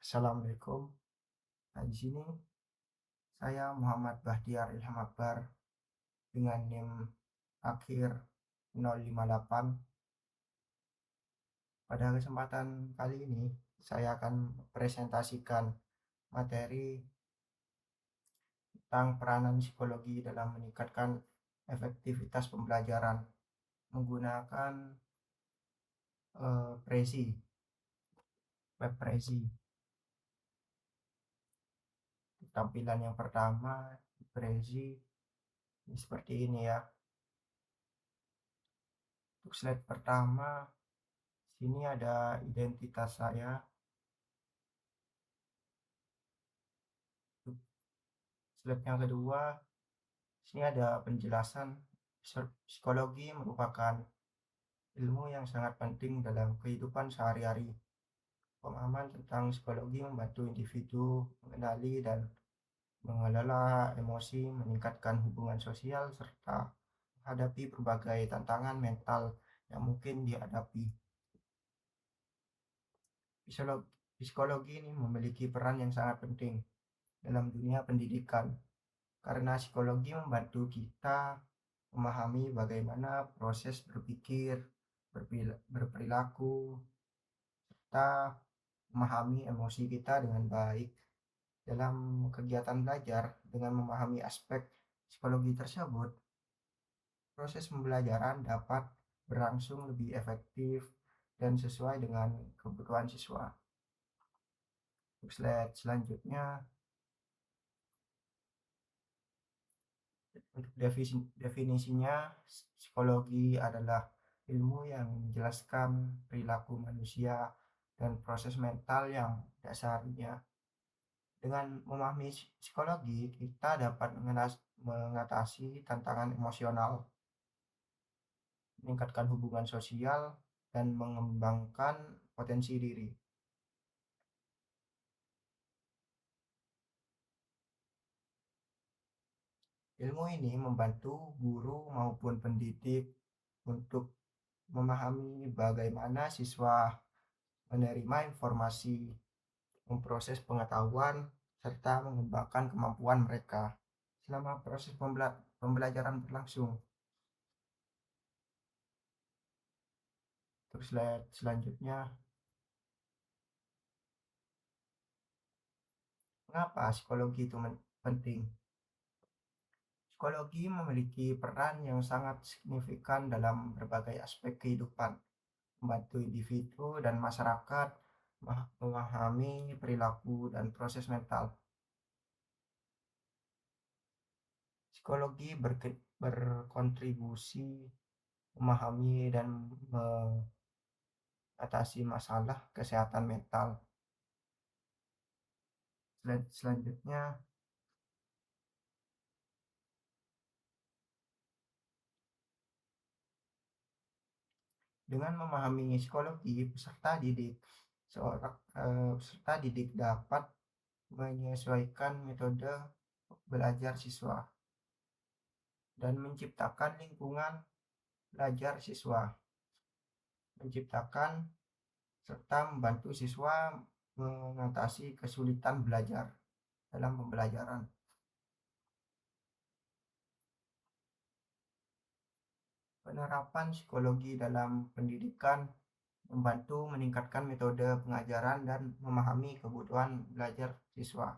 Assalamualaikum. Nah, di sini saya Muhammad Bahtiar Ilham Akbar dengan NIM akhir 058. Pada kesempatan kali ini, saya akan presentasikan materi tentang peranan psikologi dalam meningkatkan efektivitas pembelajaran menggunakan Prezi, web Prezi. Tampilan yang pertama Prezi seperti ini ya. Untuk slide pertama, sini ada identitas saya. Slide yang kedua, sini ada penjelasan psikologi merupakan ilmu yang sangat penting dalam kehidupan sehari-hari. Pemahaman tentang psikologi membantu individu mengenali dan mengelola emosi, meningkatkan hubungan sosial, serta menghadapi berbagai tantangan mental yang mungkin dihadapi. Psikologi ini memiliki peran yang sangat penting dalam dunia pendidikan, karena psikologi membantu kita memahami bagaimana proses berpikir, berperilaku, serta memahami emosi kita dengan baik. Dalam kegiatan belajar, dengan memahami aspek psikologi tersebut, proses pembelajaran dapat berlangsung lebih efektif dan sesuai dengan kebutuhan siswa. Slide selanjutnya, untuk definisinya, psikologi adalah ilmu yang menjelaskan perilaku manusia dan proses mental yang dasarnya. Dengan memahami psikologi, kita dapat mengatasi tantangan emosional, meningkatkan hubungan sosial, dan mengembangkan potensi diri. Ilmu ini membantu guru maupun pendidik untuk memahami bagaimana siswa menerima informasi, memproses pengetahuan, serta mengembangkan kemampuan mereka selama proses pembelajaran berlangsung. Terus slide selanjutnya, mengapa psikologi itu penting? Psikologi memiliki peran yang sangat signifikan dalam berbagai aspek kehidupan, membantu individu dan masyarakat memahami perilaku dan proses mental. Psikologi berkontribusi memahami dan mengatasi masalah kesehatan mental. Slide selanjutnya, dengan memahami psikologi, peserta didik dapat menyesuaikan metode belajar siswa dan menciptakan lingkungan belajar siswa, menciptakan serta membantu siswa mengatasi kesulitan belajar dalam pembelajaran. Penerapan psikologi dalam pendidikan membantu meningkatkan metode pengajaran dan memahami kebutuhan belajar siswa.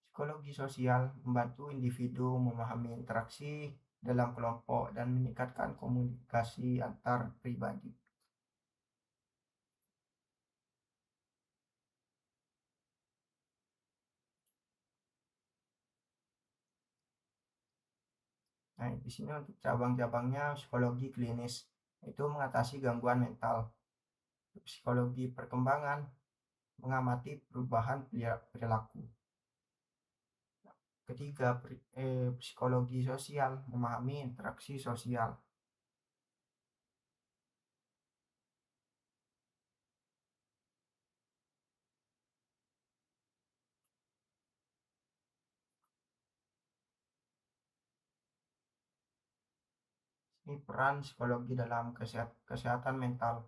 Psikologi sosial membantu individu memahami interaksi dalam kelompok dan meningkatkan komunikasi antar pribadi. Nah, di sini untuk cabang-cabangnya psikologi klinis, itu mengatasi gangguan mental. Psikologi perkembangan mengamati perubahan perilaku. Ketiga, psikologi sosial memahami interaksi sosial. Ini peran psikologi dalam kesehatan mental.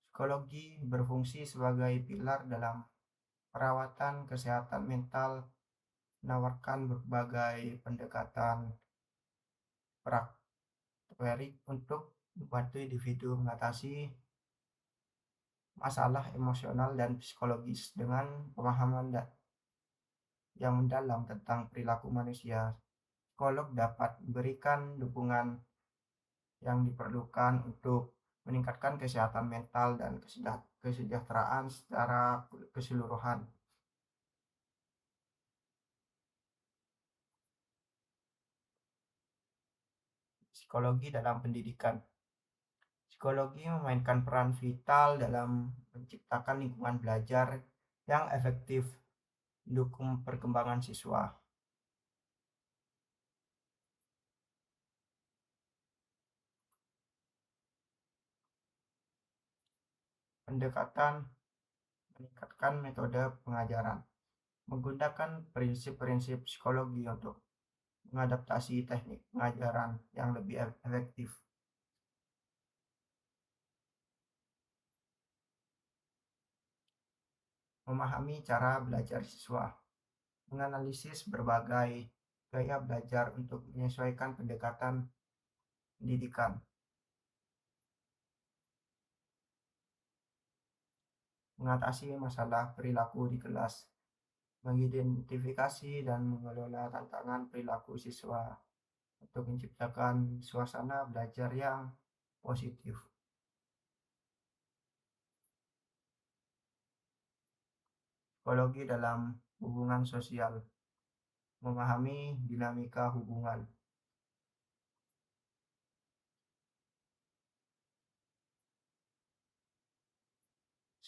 Psikologi berfungsi sebagai pilar dalam perawatan kesehatan mental, menawarkan berbagai pendekatan praktek untuk membantu individu mengatasi masalah emosional dan psikologis dengan pemahaman yang mendalam tentang perilaku manusia. Psikolog dapat memberikan dukungan yang diperlukan untuk meningkatkan kesehatan mental dan kesejahteraan secara keseluruhan. Psikologi dalam pendidikan. Psikologi memainkan peran vital dalam menciptakan lingkungan belajar yang efektif, mendukung perkembangan siswa. Pendekatan meningkatkan metode pengajaran, menggunakan prinsip-prinsip psikologi untuk mengadaptasi teknik pengajaran yang lebih efektif. Memahami cara belajar siswa, menganalisis berbagai gaya belajar untuk menyesuaikan pendekatan pendidikan. Mengatasi masalah perilaku di kelas, mengidentifikasi dan mengelola tantangan perilaku siswa untuk menciptakan suasana belajar yang positif. Psikologi dalam hubungan sosial, memahami dinamika hubungan.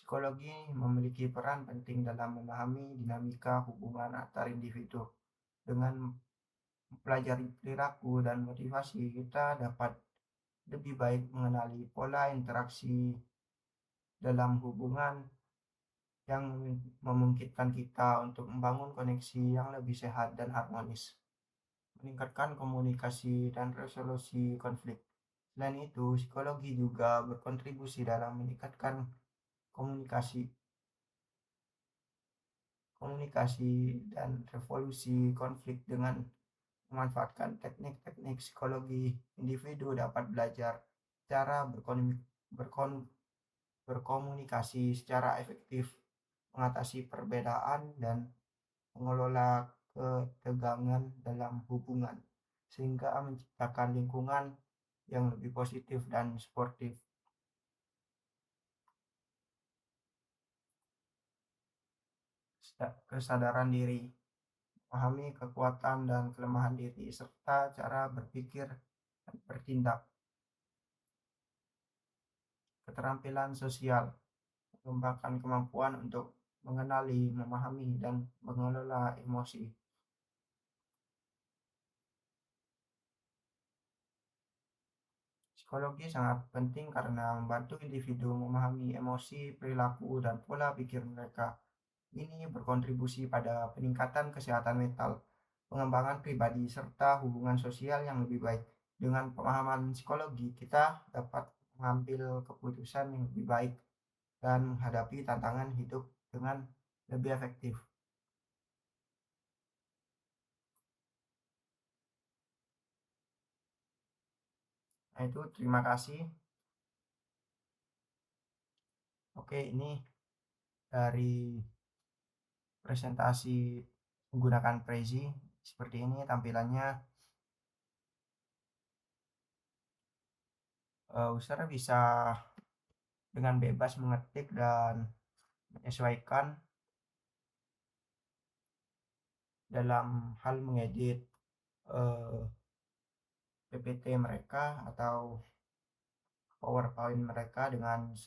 Psikologi memiliki peran penting dalam memahami dinamika hubungan antar individu. Dengan mempelajari perilaku dan motivasi, kita dapat lebih baik mengenali pola interaksi dalam hubungan yang memungkinkan kita untuk membangun koneksi yang lebih sehat dan harmonis, meningkatkan komunikasi dan resolusi konflik. Selain itu, psikologi juga berkontribusi dalam meningkatkan komunikasi komunikasi dan resolusi konflik. Dengan memanfaatkan teknik-teknik psikologi, individu dapat belajar cara berkomunikasi secara efektif, mengatasi perbedaan, dan mengelola ketegangan dalam hubungan, sehingga menciptakan lingkungan yang lebih positif dan sportif. Kesadaran diri, memahami kekuatan dan kelemahan diri, serta cara berpikir dan bertindak. Keterampilan sosial, mengembangkan kemampuan untuk mengenali, memahami, dan mengelola emosi. Psikologi sangat penting karena membantu individu memahami emosi, perilaku, dan pola pikir mereka. Ini berkontribusi pada peningkatan kesehatan mental, pengembangan pribadi, serta hubungan sosial yang lebih baik. Dengan pemahaman psikologi, kita dapat mengambil keputusan yang lebih baik dan menghadapi tantangan hidup dengan lebih efektif. Nah, itu terima kasih. Oke, ini dari presentasi menggunakan Prezi seperti ini tampilannya. User bisa dengan bebas mengetik dan menyesuaikan dalam hal mengedit PPT mereka atau PowerPoint mereka dengan